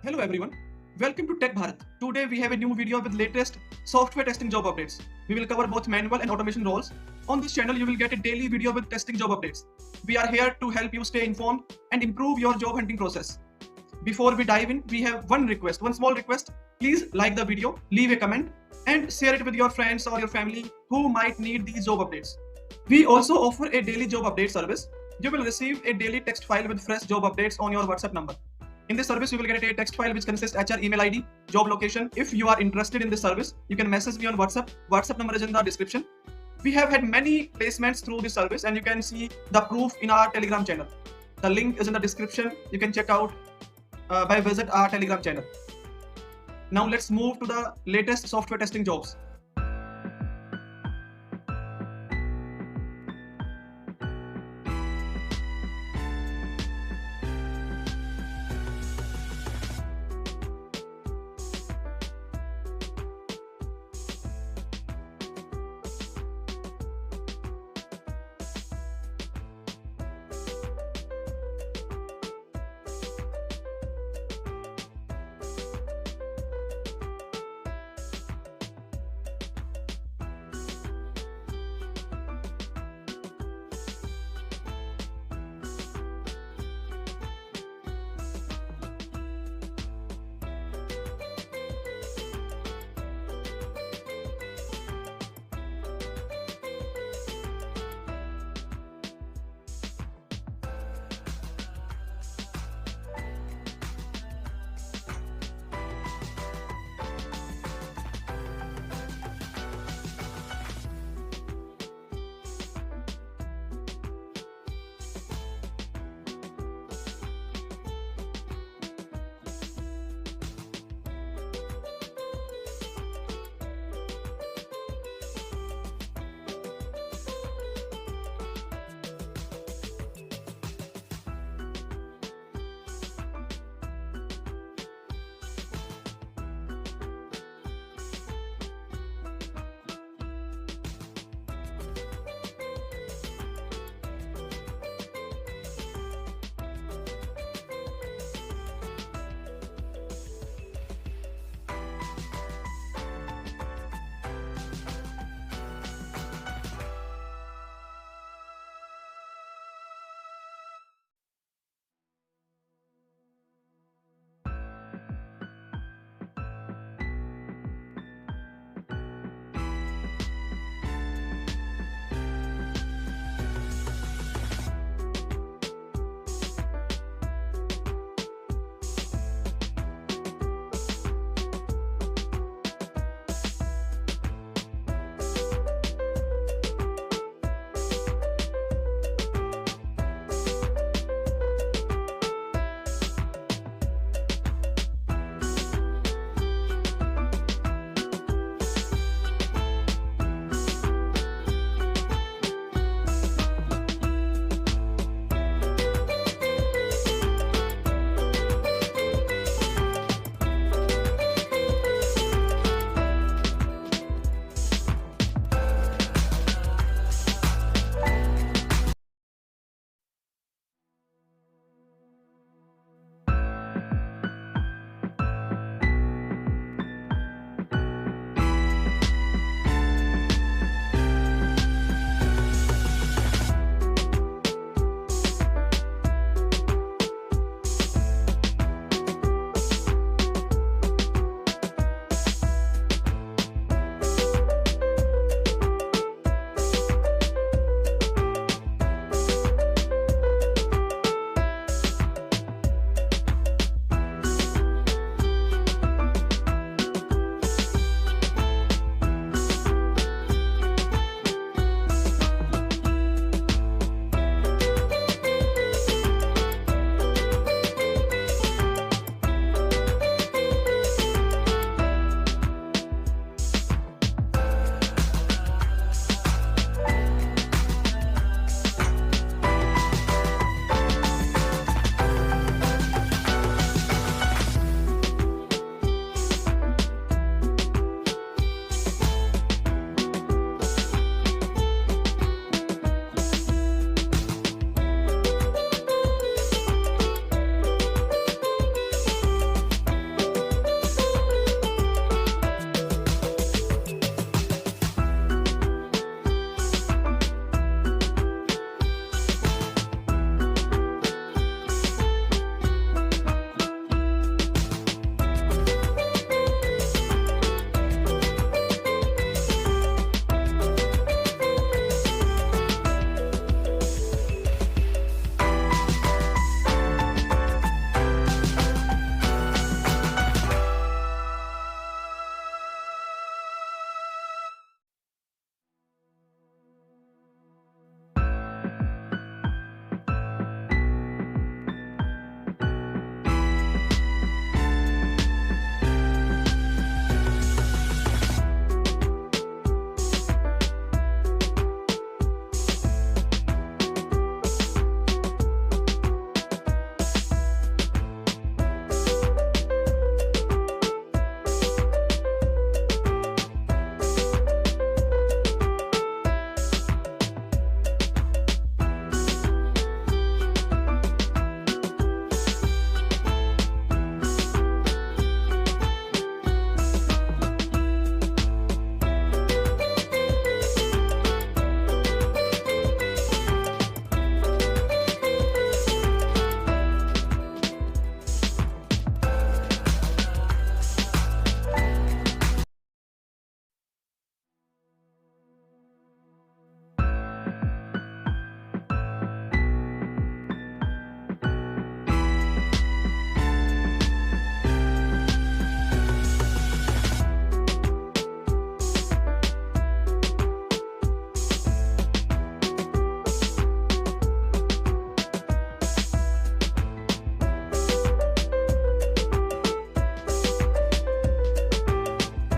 Hello everyone, welcome to Tech Bharat. Today we have a new video with latest software testing job updates. We will cover both manual and automation roles. On this channel you will get a daily video with testing job updates. We are here to help you stay informed and improve your job hunting process. Before we dive in, we have one small request. Please like the video, leave a comment and share it with your friends or your family who might need these job updates. We also offer a daily job update service. You will receive a daily text file with fresh job updates on your WhatsApp number. In this service, you will get a text file which consists HR email ID, job location. If you are interested in this service, you can message me on WhatsApp. WhatsApp number is in the description. We have had many placements through this service and you can see the proof in our Telegram channel. The link is in the description. You can check out by visit our Telegram channel. Now let's move to the latest software testing jobs.